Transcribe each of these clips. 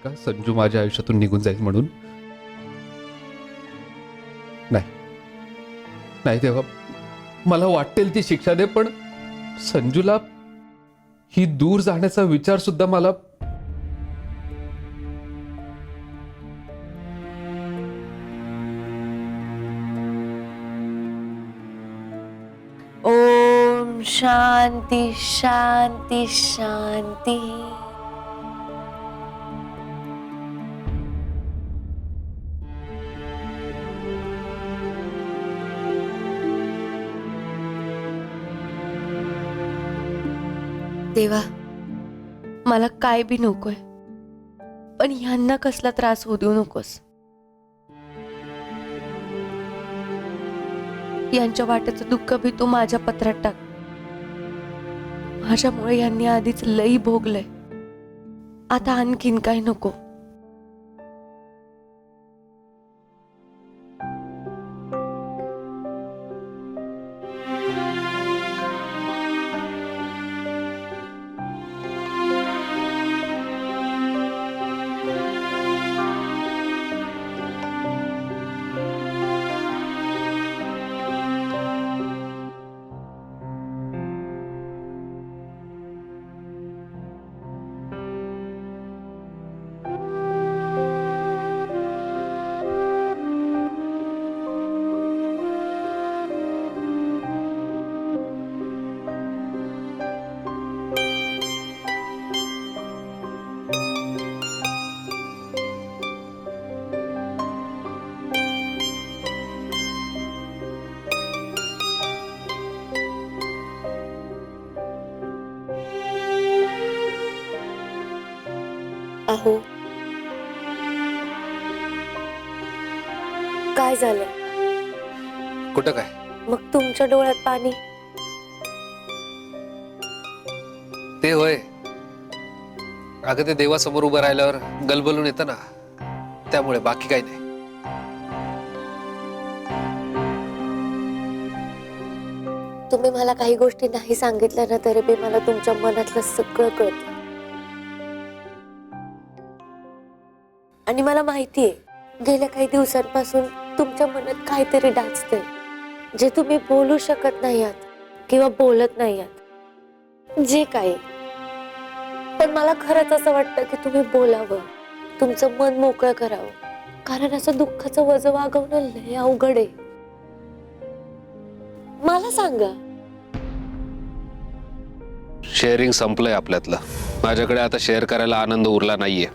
का संजू माझ्या आयुष्यातून निघून जाईल म्हणून? नाही नाही देवा, मला वाटेल ती शिक्षा दे, पण संजूला ही दूर जाण्याचा विचार सुद्धा मला. ओम शांती शांती शांती. देवा, मला काय बी नकोय, पण ह्यांना कसला त्रास होऊ देऊ नकोस. यांच्या वाट्याचं दुःख बी तू माझ्या पत्रात टाक. माझ्यामुळे यांनी आधीच लई भोगलंय, आता आणखीन काय नको. अहो, काय झालं? कुठं काय? मग तुमच्या डोळ्यात पाणी? ते होय, अगं ते देवासमोर उभं राहिल्यावर गलबलून येतं ना, त्यामुळे. बाकी काही नाही. तुम्ही मला काही गोष्टी नाही सांगितल्या ना, तरी बी मला तुमच्या मनातलं सगळं कळतं. आणि मला माहितीये, गेल्या काही दिवसांपासून तुमच्या मनात काहीतरी डाचते, जे तुम्ही बोलू शकत नाही आहात किंवा बोलत नाही आहात, जे काही. पण मला खरंच असं वाटतं की तुम्ही बोलावं, तुमचं मन मोकळं करावं, कारण असं दुःखाचं वजन वागवणं लय अवघड आहे. मला सांगा. शेअरिंग संपलंय आपल्यातलं. माझ्याकडे आता शेअर करायला आनंद उरला नाहीये,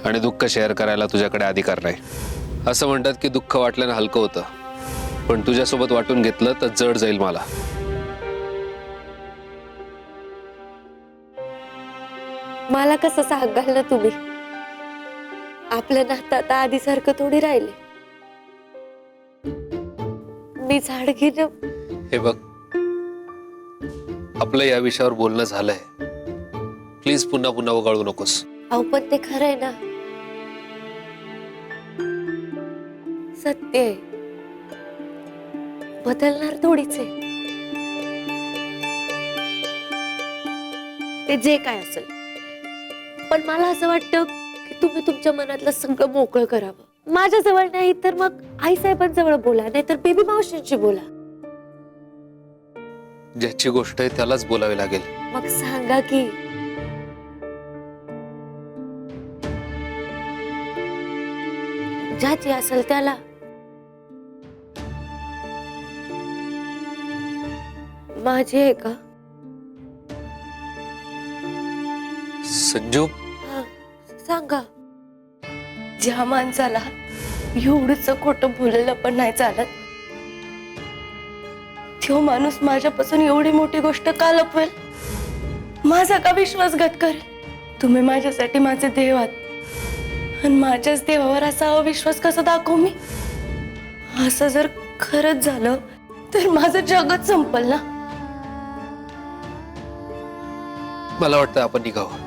आणि दुःख शेअर करायला तुझ्याकडे अधिकार नाही. असं म्हणतात की दुःख वाटल्यानं हलकं होतं, पण तुझ्यासोबत वाटून घेतलं तर जड जाईल मला. मला कसं सांगाल ना तुम्ही? आपलं नातं आता आधीसारखं थोडी राहिले. मी झाड घेणं. हे बघ, आपलं या विषयावर बोलणं झालंय. प्लीज पुन्हा पुन्हा वगाळू नकोस. अहो, पण ते खरं आहे ना, सत्य आहे. बदलणार थोडीच आहे. ते जे काय असेल, पण मला असं वाटतं की तुम्ही तुमच्या मनातलं सगळं मोकळं करावं. माझ्या जवळ नाही तर मग आई साहेबांजवळ बोला, नाहीतर बेबी मावशींची बोला. ज्याची गोष्ट आहे त्यालाच बोलावी लागेल. मग सांगा की. ज्याची असेल त्याला. माझी आहे का? संजू, हा, सांगा. ज्या माणसाला एवढंच खोटं बोलायला पण नाही चालत, तो माणूस माझ्यापासून एवढी मोठी गोष्ट का लपवेल? माझा का विश्वासघात करेल? तुम्ही माझ्यासाठी माझे देव आहात, आणि माझ्याच देवावर असा अविश्वास कसा दाखवू मी? असं जर खरंच झालं तर माझं जगच संपल ना. मला वाटतं आपण निघावं.